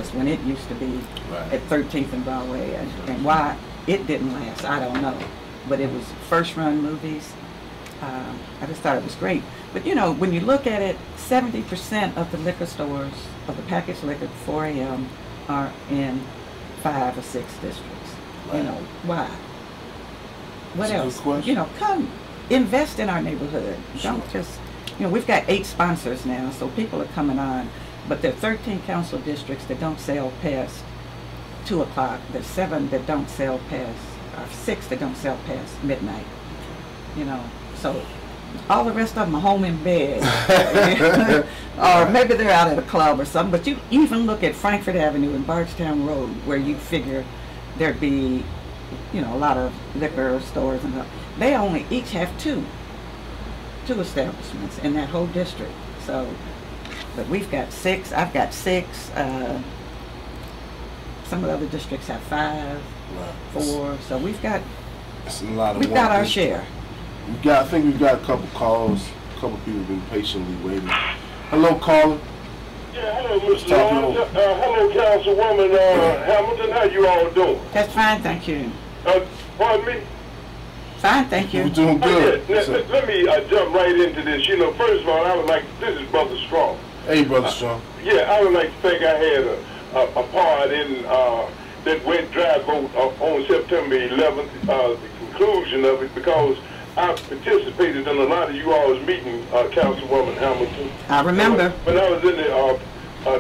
Columbus when it used to be at 13th and Broadway, and why it didn't last, I don't know. But it was first run movies. I just thought it was great. But you know, when you look at it, 70% of the liquor stores, of the packaged liquor at 4 a.m. are in 5 or 6 districts. Right. You know, why? What else? You know, come invest in our neighborhood. Sure. Don't just, you know, we've got 8 sponsors now, so people are coming on, but there are 13 council districts that don't sell past 2 o'clock. There's 7 that don't sell past, or 6 that don't sell past midnight. You know, so all the rest of them are home in bed. Or maybe they're out at a club or something, but you even look at Frankfort Avenue and Bardstown Road, where you figure there'd be, you know, a lot of liquor stores, and they only each have two establishments in that whole district. So, but we've got 6, I've got 6, some of the other districts have 5, 4, so we've got our share. I think we've got a couple calls. A couple people have been patiently waiting. Hello, caller. Yeah, hello, Mr. Lawrence. Hello, Councilwoman Hamilton. How you all doing? That's fine, thank you. Pardon me? Fine, thank you. We're doing good. Let me jump right into this. You know, first of all, I would like to, this is Brother Strong. Hey, Brother Strong. Yeah, I would like to think I had a part in that went dry vote on September 11th, the conclusion of it, because I participated in a lot of you all's meeting, Councilwoman Hamilton. I remember. When I was in the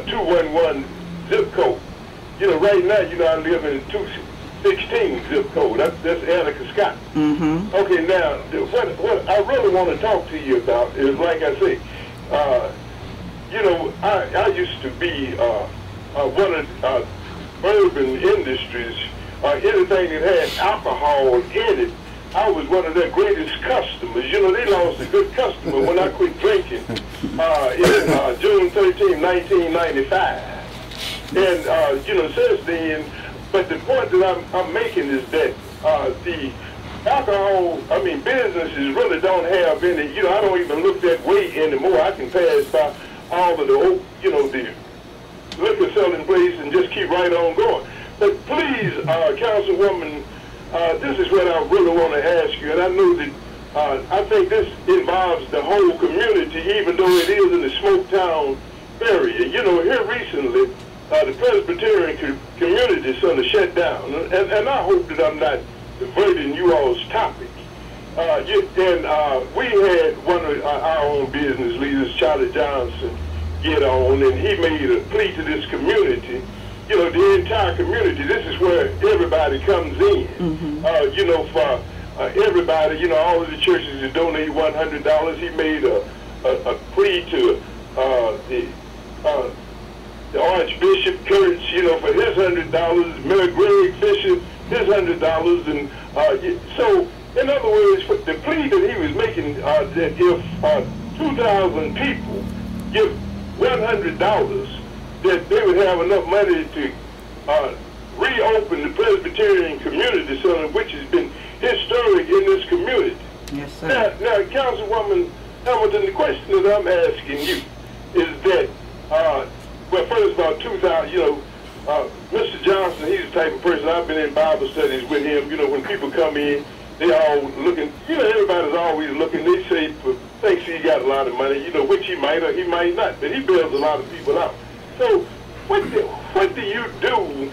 211 zip code. You know, right now, you know, I live in 216 zip code. That's Annika Scott. Mm-hmm. Okay, now, what I really want to talk to you about is, like I say, you know, I used to be one of urban industries, anything that had alcohol in it, I was one of their greatest customers. You know, they lost a good customer when I quit drinking in June 13, 1995. And, you know, since then, but the point that I'm making is that the alcohol, I mean, businesses really don't have any, you know, I don't even look that way anymore. I can pass by all of the, you know, the liquor selling place and just keep right on going. But please, Councilwoman, this is what I really want to ask you, and I know that I think this involves the whole community, even though it is in the Smoketown area. You know, here recently, the Presbyterian community is going to shut down, and I hope that I'm not diverting you all's topic. And we had one of our own business leaders, Charlie Johnson, get on, and he made a plea to this community. You know, the entire community, this is where everybody comes in. Mm-hmm. You know, for everybody, you know, all of the churches that donate $100. He made a plea to the Archbishop Kurtz, you know, for his $100, Mayor Greg Fisher, his $100. And so, in other words, the plea that he was making, that if 2,000 people give $100, that they would have enough money to reopen the Presbyterian community center, which has been historic in this community. Yes, sir. Now, Councilwoman Hamilton, the question that I'm asking you is that, well, first of all, 2000, you know, Mr. Johnson, he's the type of person, I've been in Bible studies with him. You know, when people come in, they all looking, you know, everybody's always looking. They say, thinks he got a lot of money, you know, which he might or he might not, but he bails a lot of people out. So what do you do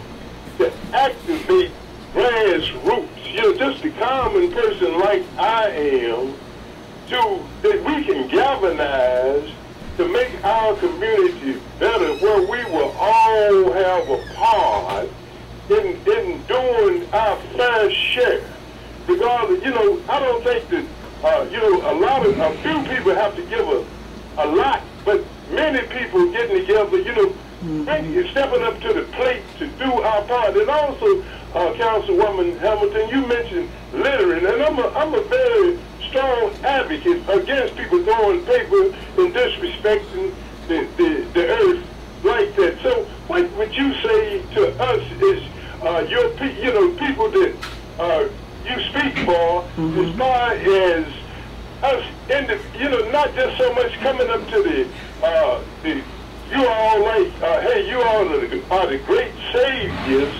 to activate grassroots, you know, just a common person like I am, that we can galvanize to make our community better, where we will all have a part in doing our fair share? Because, you know, I don't think that, you know, a few people have to give a lot, but many people getting together, you know, stepping up to the plate to do our part. And also, Councilwoman Hamilton, you mentioned littering, and I'm a very strong advocate against people throwing paper and disrespecting the earth like that. So, what would you say to us is you know, people that you speak for, as far as us, you know, not just so much coming up to the you all like, hey, you all are the great saviors.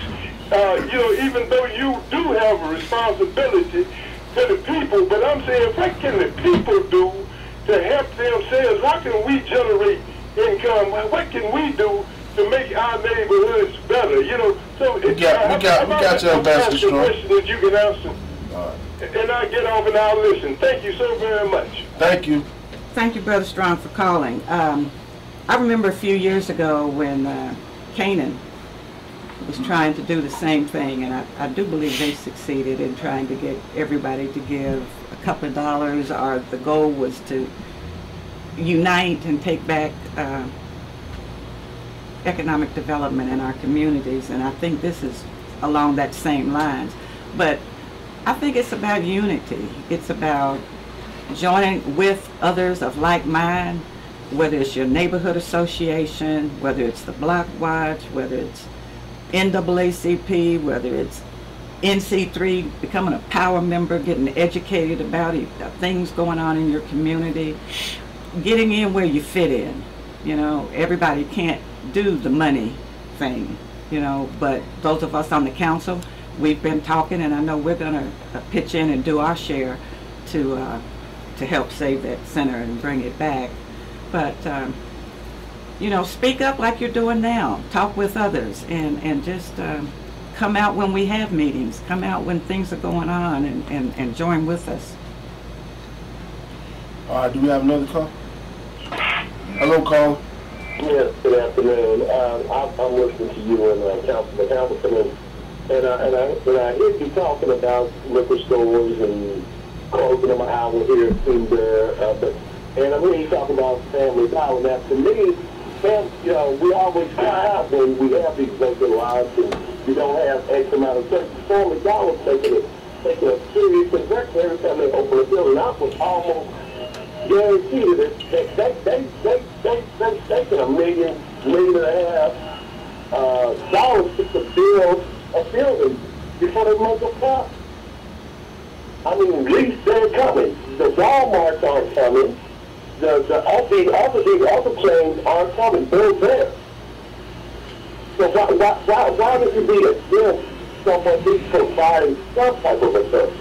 You know, even though you do have a responsibility to the people, but I'm saying, what can the people do to help themselves? How can we generate income? What can we do to make our neighborhoods better? You know, so we got your Ambassador Strong. Question that you can answer, and I'll get off and I'll listen. Thank you so very much. Thank you. Thank you, Brother Strong, for calling. I remember a few years ago when Canaan was trying to do the same thing, and I do believe they succeeded in trying to get everybody to give a couple of dollars, or the goal was to unite and take back economic development in our communities, and I think this is along that same lines. But I think it's about unity. It's about joining with others of like mind, whether it's your neighborhood association, whether it's the Block Watch, whether it's NAACP, whether it's NC3, becoming a power member, getting educated about it, things going on in your community, getting in where you fit in. You know, everybody can't do the money thing, you know, but those of us on the council, we've been talking, and I know we're going to pitch in and do our share to help save that center and bring it back. But, you know, speak up like you're doing now. Talk with others, and just come out when we have meetings. Come out when things are going on, and join with us. All right, do we have another call? Hello, call. Yes, good afternoon. I'm listening to you and Councilman, and I hear you talking about liquor stores and closing them an hour here, two there, and I'm really talking about Family Dollar. Now, to me, you know, we always cry out when we have these vacant lots and we don't have X amount of service. Family Dollar taking a serious investment every time they open a building. I was almost guaranteed that they've taken $1.5 million dollars to build a building before they make a profit. I mean, at least they're coming. The Walmarts aren't coming. The other chains aren't coming. They're there. So why would it be that someone needs to provide some type of a service?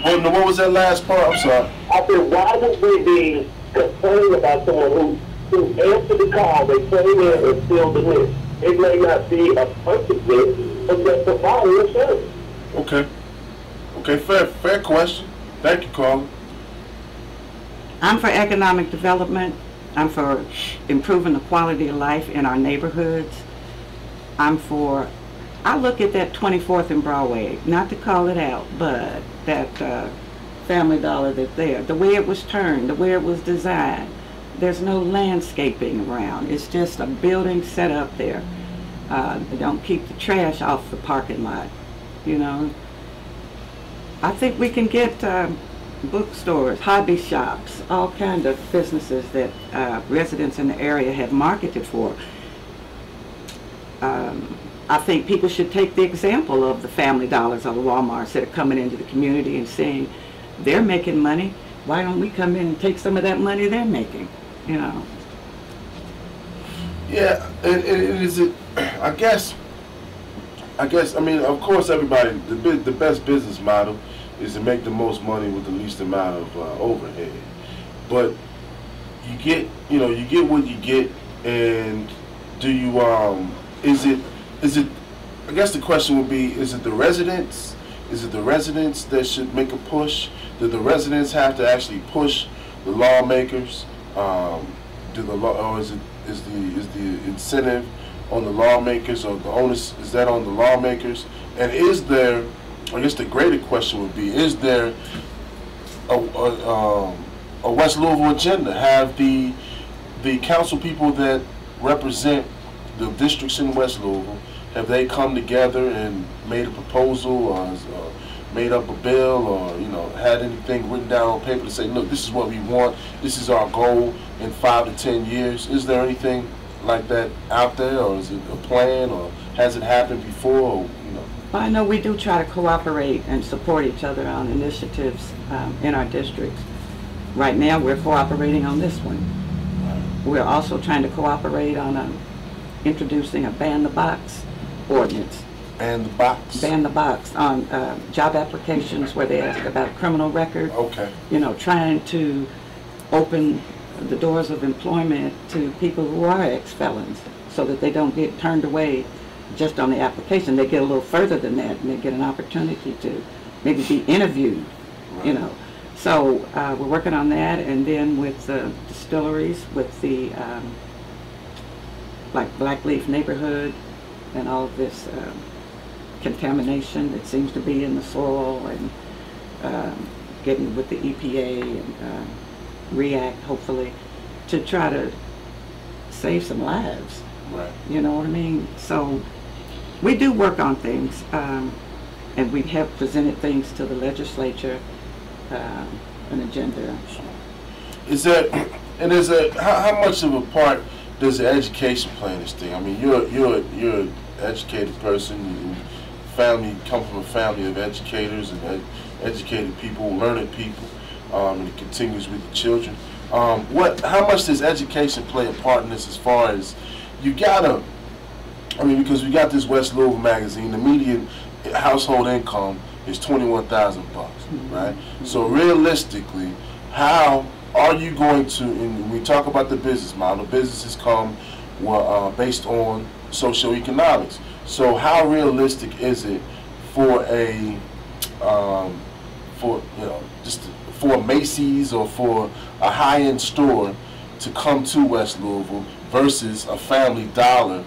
What was that last part? I'm sorry. I said, why would we be complaining about someone who answered the call, they came in and filled the list? It may not be a perfect list, but they're providing a service. Okay. Okay, fair question. Thank you, Carla. I'm for economic development. I'm for improving the quality of life in our neighborhoods. I look at that 24th and Broadway, not to call it out, but that Family Dollar that's there, the way it was turned, the way it was designed. There's no landscaping around. It's just a building set up there. They don't keep the trash off the parking lot, you know. I think we can get bookstores, hobby shops, all kinds of businesses that residents in the area have marketed for. I think people should take the example of the Family Dollars or the Walmarts that are coming into the community and saying they're making money. Why don't we come in and take some of that money they're making? You know. Yeah, I guess. I mean, of course, everybody. The best business model is to make the most money with the least amount of overhead. But you get what you get, and do you is it? I guess the question would be: is it the residents? Is it the residents that should make a push? Do the residents have to actually push the lawmakers? Or is the incentive on the lawmakers, or the onus is that on the lawmakers? And is there? I guess the greater question would be: is there a West Louisville agenda? Have the council people that represent the districts in West Louisville, have they come together and made a proposal, or made up a bill, or had anything written down on paper to say, look, this is what we want, this is our goal in 5 to 10 years? Is there anything like that out there, or is it a plan, or has it happened before? Or, Well, I know we do try to cooperate and support each other on initiatives in our districts. Right now, we're cooperating on this one. we're also trying to cooperate on introducing a ban the box ordinance. Ban the box? Ban the box on job applications where they ask about criminal record. Okay. You know, trying to open the doors of employment to people who are ex-felons so that they don't get turned away just on the application. They get a little further than that, and they get an opportunity to maybe be interviewed, right. You know. So we're working on that, and then with the distilleries, with the like Blackleaf neighborhood and all of this contamination that seems to be in the soil, and getting with the EPA and react, hopefully, to try to save some lives. Right. You know what I mean? So we do work on things, and we have presented things to the legislature, an agenda. Is that, and is that, how much of a part does the education play in this thing? I mean, you're an educated person. Family, come from a family of educators and educated people, learned people, and it continues with the children. How much does education play a part in this? As far as you gotta, I mean, because we got this West Louisville magazine, the median household income is $21,000, right? So realistically, how are you going to? And when we talk about the business model, businesses come based on socioeconomics. So how realistic is it for a for Macy's or for a high-end store to come to West Louisville versus a Family Dollar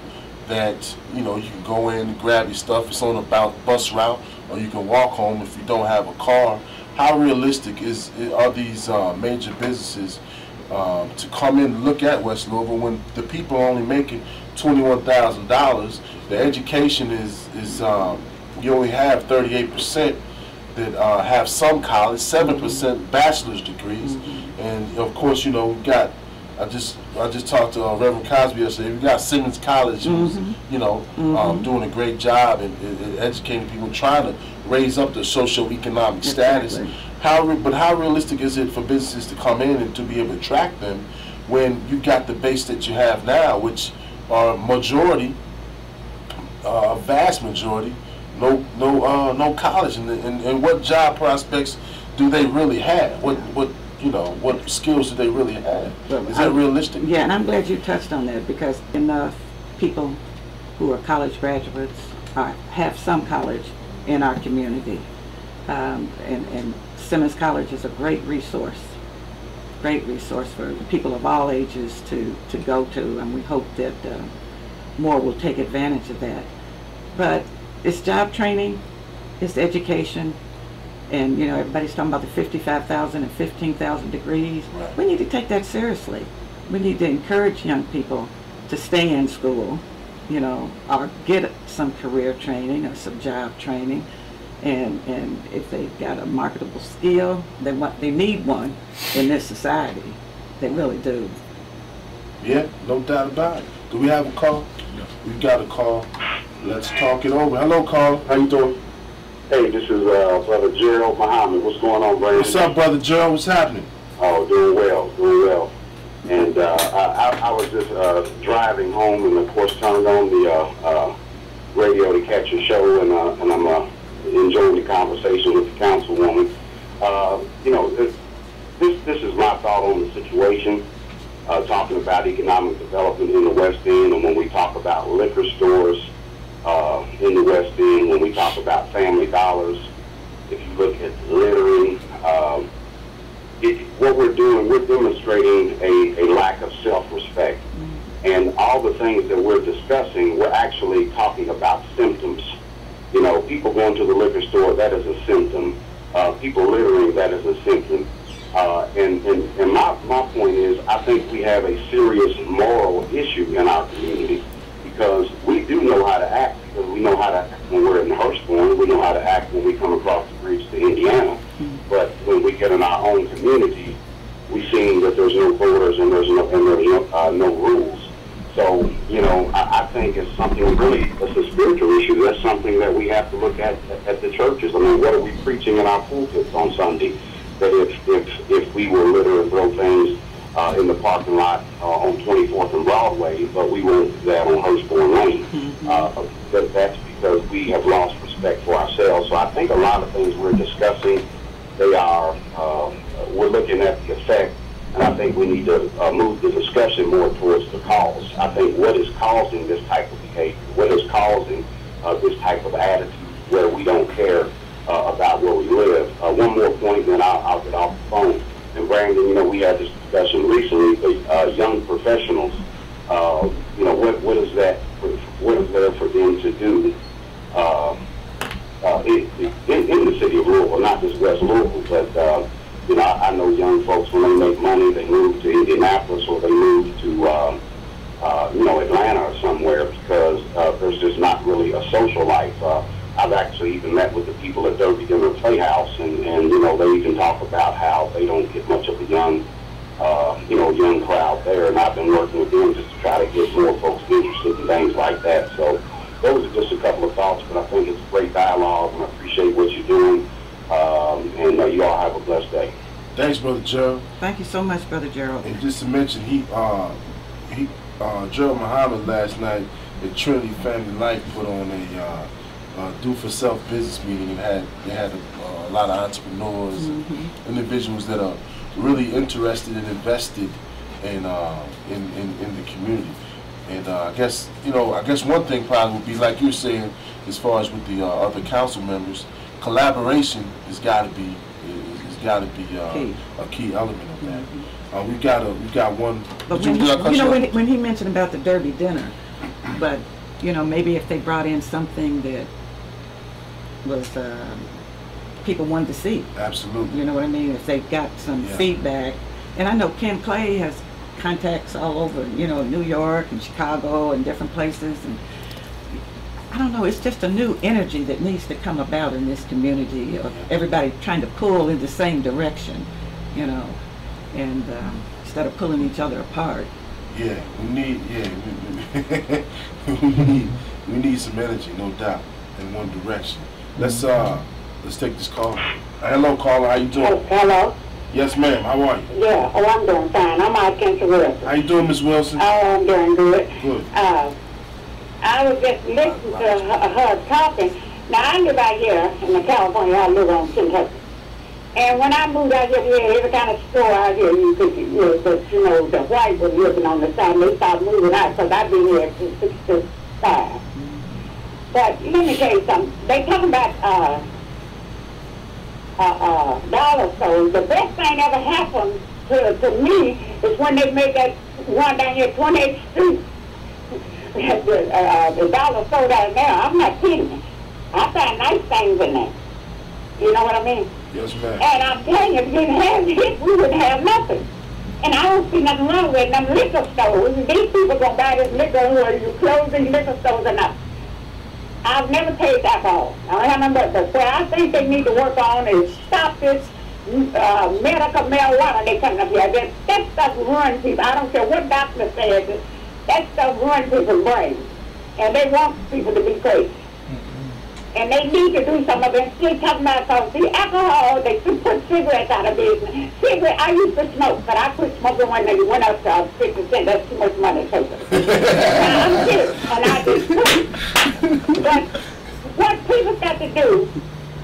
that, you know, you can go in and grab your stuff, it's on a bus route, or you can walk home if you don't have a car? How realistic are these major businesses to come in and look at West Louisville when the people are only making $21,000? The education is you only have 38% that have some college, 7% bachelor's degrees, and of course, you know, we've got. I just talked to Reverend Cosby yesterday. We've got Simmons College, who's you know doing a great job in educating people, trying to raise up the socioeconomic status. But how realistic is it for businesses to come in and to be able to attract them when you got the base that you have now, which are majority, a vast majority, no college, and what job prospects do they really have? What skills do they really have? Is that realistic? Yeah, and I'm glad you touched on that, because enough people who are college graduates have some college in our community, and Simmons College is a great resource for people of all ages to go to, and we hope that more will take advantage of that. But it's job training, it's education, and you know, everybody's talking about the 55,000 and 15,000 degrees. Right. We need to take that seriously. We need to encourage young people to stay in school, you know, or get some career training or some job training. And if they've got a marketable skill, they need one in this society. They really do. Yeah, no doubt about it. Do we have a call? No. We got a call. Let's talk it over. Hello, Carl. How you doing? Hey, this is Brother Gerald Muhammad. What's going on, Brandon? What's up, Brother Gerald? What's happening? Oh, doing well. And I was just driving home, and of course turned on the radio to catch your show, and I'm enjoying the conversation with the Councilwoman. You know, this is my thought on the situation, talking about economic development in the West End, and when we talk about liquor stores in the West End, when we talk about Family Dollars, if you look at littering, what we're doing, we're demonstrating a lack of self-respect. And all the things that we're discussing, we're actually talking about symptoms. You know, people going to the liquor store, that is a symptom. People littering, that is a symptom. And my point is, I think we have a serious moral issue in our community, because we do know how to act, because we know how to act when we're in Hurstbourne, we know how to act when we come across the bridge to Indiana. But when we get in our own community, we see that there's no borders and there's no rules. So, you know, I think it's something really, it's a spiritual issue. That's something that we have to look at the churches. I mean, what are we preaching in our pulpits on Sunday? That if we will litter and throw things in the parking lot on 24th and Broadway, but we won't do that on Hurstbourne Lane. But that's because we have lost respect for ourselves. So I think a lot of things we're discussing, they are, we're looking at the effect, and I think we need to move the discussion more towards the cause. I think what is causing this type of behavior, what is causing this type of attitude where we don't care about where we live. One more point, then I'll get off the phone. And Brandon, you know, we had this discussion recently, but young professionals, you know, what is that? What is there for them to do in the city of Louisville, not just West Louisville, but you know, I know young folks, when they make money, they move to Indianapolis or they move to you know, Atlanta or somewhere, because there's just not really a social life. I've actually even met with the people at Derby Dinner Playhouse, and you know, they even talk about how they don't get much of a young, you know, young crowd there. And I've been working with them just to try to get more folks interested in things like that. So those are just a couple of thoughts, but I think it's a great dialogue, and I appreciate what you're doing. And you all have a blessed day. Thanks, Brother Gerald. Thank you so much, Brother Gerald. And just to mention, Gerald Muhammad last night at Trinity Family Life put on a do for self business meeting, and they had a lot of entrepreneurs, individuals that are really interested and invested in the community. And I guess, you know, one thing probably would be, like you're saying, as far as with the other council members, collaboration has got to be a key element of that. We got one. But when he mentioned about the Derby dinner, but you know, maybe if they brought in something that was people wanted to see. Absolutely. You know what I mean? If they got some feedback, and I know Ken Clay has contacts all over, you know, New York and Chicago and different places, and I don't know, it's just a new energy that needs to come about in this community of everybody trying to pull in the same direction, you know, and instead of pulling each other apart. Yeah, we need some energy, no doubt, in one direction. Let's take this call. Hello, caller. How you doing? Hello. Yes, ma'am. How are you? Yeah. Oh, I'm doing fine. I'm out Council Wilson. How you doing, Miss Wilson? Oh, I'm doing good. Good. I was just listening to her talking. Now, I live out here in California. I live on Kentucky. And when I moved out here, we had every kind of store out here you could, but you know, the white was living on the side, and they started moving out because I've been here since '65. But let me tell you something. They talking about dollar stores. The best thing ever happened to me is when they made that one down here, 28th Street. The dollar store down there. I'm not kidding. I found nice things in there. You know what I mean? Yes, ma'am. And I'm telling you, if we didn't have it, we wouldn't have nothing. And I don't see nothing wrong with them liquor stores. These people gonna buy this liquor, whether you close these liquor stores or not. I've never tasted alcohol. I don't have nothing but where I think they need to work on is stop this medical marijuana they coming up here. That stuff ruins people. I don't care what doctor says. That stuff ruins people's brains. And they want people to be crazy. And they need to do some of it. Still talking about something. See, alcohol, they put cigarettes out of business. Cigarettes, I used to smoke, but I quit smoking when they went up to 50 cents. That's too much money to take it. Now, I'm serious, and I just quit. But what people got to do,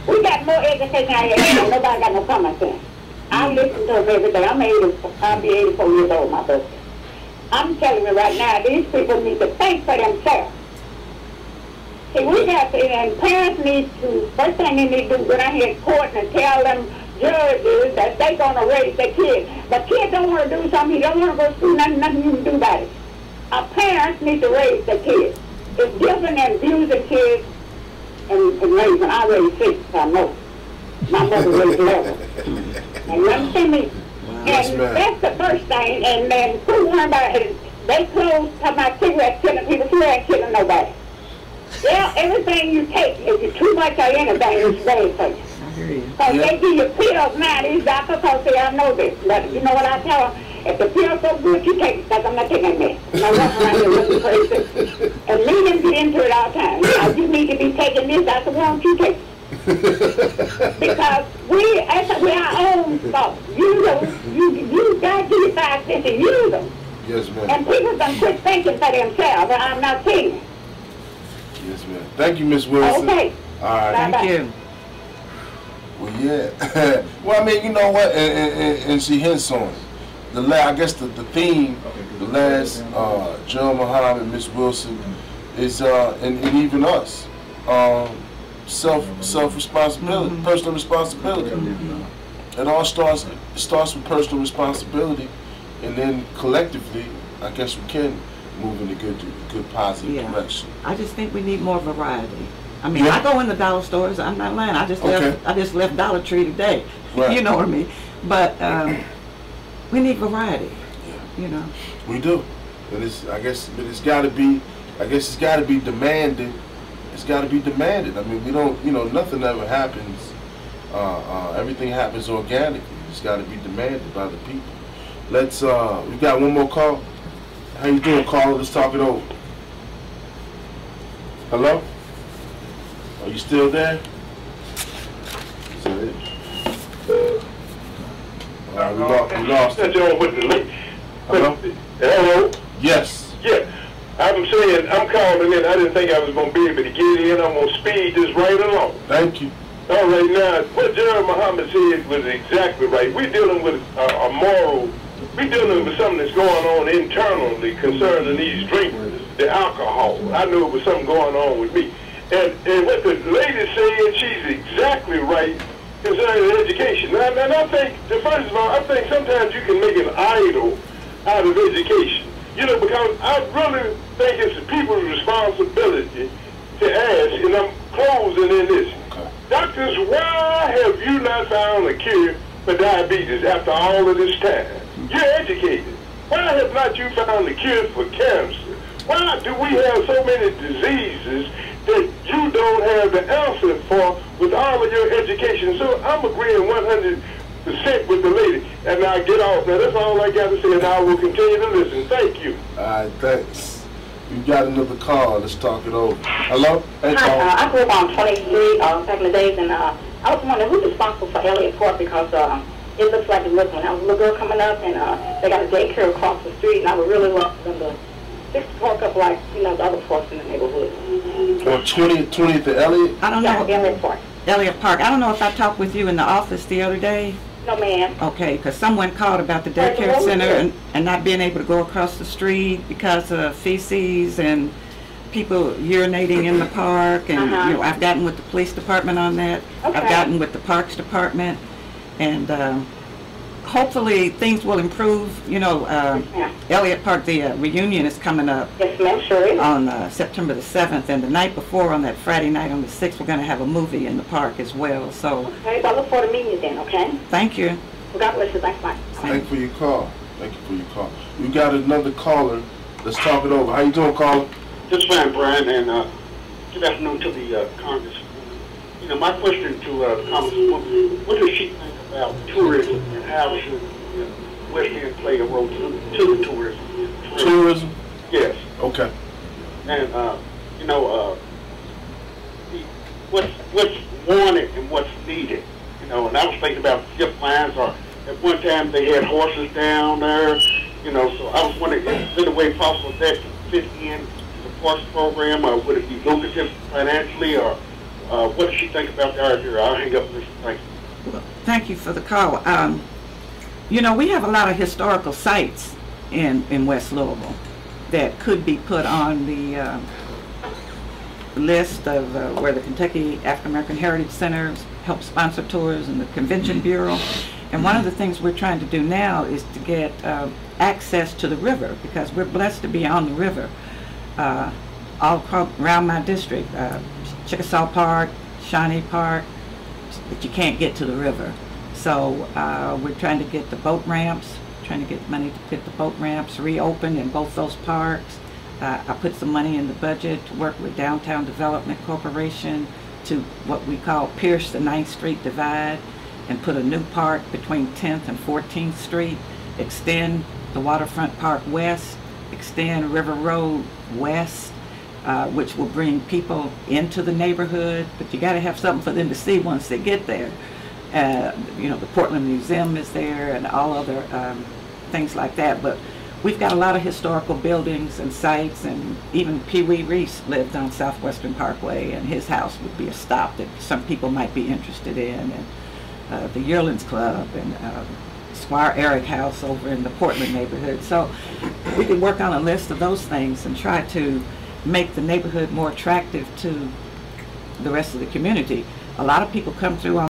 we got more education out here than nobody got no common sense. I listen to them every day. I'll be 84 years old my birthday. I'm telling you right now, these people need to think for themselves. See, we got to, and parents need to, first thing they need to do, go down here in court and tell them judges that they're going to raise their kids. But kids don't want to do something, they don't want to go to school, nothing you can do about it. Our parents need to raise their kids. It's different than abusing kids and raising. I raised 6, I know. My mother raised 11. And you understand me? And that's the first thing, and then quit worrying about it. They close, talking about cigarettes killing people, cigarettes killing nobody. Yeah, everything you take, if you're too much of anything, it's bad for you. I hear you. Because they give you pills now, these doctors say, I know this. But you know what I tell them? If the pill's so good, you take it, because I'm not taking this. And I walk around here looking crazy. And leave them get into it all the time. Now, you need to be taking this, I said, why don't you take it? Because we our own fault. You got to give you 5 cents need to use them. Yes, ma'am. And people don't quit thinking for themselves, and I'm not kidding. Yes, ma'am. Thank you, Miss Wilson. Okay. All right. Thank you. Well, yeah. Well, I mean, you know what? And she hints on it. I guess the theme, the last, John Muhammad, Miss Wilson, is, and even us, self-responsibility, personal responsibility. It all starts with personal responsibility, and then collectively, I guess we can move in a good positive direction. I just think we need more variety. I mean, I go in the dollar stores. I'm not lying. I just left Dollar Tree today. Right. You know what I mean? But we need variety. Yeah. You know. We do. And it's got to be. I guess it's got to be demanded. It's got to be demanded. I mean, we don't. Nothing ever happens. Everything happens organically. It's got to be demanded by the people. Let's. We got one more call. How you doing, caller? Let's talk it over. Hello? Are you still there? Is that it? All right, we lost it. Hello? Hello? Yes. Yeah. I'm saying, I'm calling in. I didn't think I was going to be able to get in. I'm going to speed this right along. Thank you. All right, now, what General Muhammad said was exactly right. We're dealing with a moral, we're dealing with something that's going on internally concerning these drinkers, the alcohol. I knew it was something going on with me. And what the lady said, she's exactly right concerning education. And I think, first of all, I think sometimes you can make an idol out of education. Because I really think it's the people's responsibility to ask, and I'm closing in this. Okay. Doctors, why have you not found a cure for diabetes after all of this time? You're educated. Why have not you found a cure for cancer? Why do we have so many diseases that you don't have the answer for with all of your education? So I'm agreeing 100% with the lady. And now get off. Now that's all I got to say, and I will continue to listen. Thank you. All right, thanks. You got another call. Let's talk it over. Hello? Hey, Hi, I grew up on 23 back in the days, and I was wondering who's responsible for Elliott Park, because it looks like it looked when I was a little girl coming up, and they got a daycare across the street, and I would really love them to fix the park up like, the other parks in the neighborhood. On 20th to Elliott? I don't know. Elliott Park. Elliott Park. I don't know if I talked with you in the office the other day. No, ma'am. Okay, because someone called about the daycare center and not being able to go across the street because of feces and people urinating in the park. And I've gotten with the police department on that. Okay. I've gotten with the parks department, and hopefully things will improve. Elliott Park, the reunion is coming up. Yes, ma'am, sure is. On September the 7th, and the night before, on that Friday night on the 6th, we're going to have a movie in the park as well. So. Okay, well, I look forward to meeting you then, okay? Thank you. Well, God bless you. Thanks, Mike. Thank you for your call. Thank you for your call. We got another caller. Let's talk it over. How you doing, caller? Just fine, Brian, and good afternoon to the Congress. My question to the Congresswoman, what does she think about tourism and how should West End play a role to the tourism? Tourism? Yes. Okay. And, what's wanted and what's needed, and I was thinking about zip lines, or at one time they had horses down there, so I was wondering, is there a way possible that can fit in to the parks program, or would it be lucrative financially, or what does she think about the idea? I'll hang up this. Thank you. Well, thank you for the call. We have a lot of historical sites in West Louisville that could be put on the list of where the Kentucky African American Heritage Center helps sponsor tours, and the Convention Bureau. And one of the things we're trying to do now is to get access to the river, because we're blessed to be on the river all around my district. Chickasaw Park, Shawnee Park, but you can't get to the river. So we're trying to get the boat ramps, trying to get money to get the boat ramps reopened in both those parks. I put some money in the budget to work with Downtown Development Corporation to what we call pierce the 9th Street divide and put a new park between 10th and 14th Street, extend the Waterfront Park west, extend River Road west, which will bring people into the neighborhood, but you got to have something for them to see once they get there. The Portland Museum is there, and all other things like that. But we've got a lot of historical buildings and sites, and even Pee Wee Reese lived on Southwestern Parkway, and his house would be a stop that some people might be interested in, and the Yearlings Club, and Squire Eric House over in the Portland neighborhood. So we could work on a list of those things and try to make the neighborhood more attractive to the rest of the community. A lot of people come through on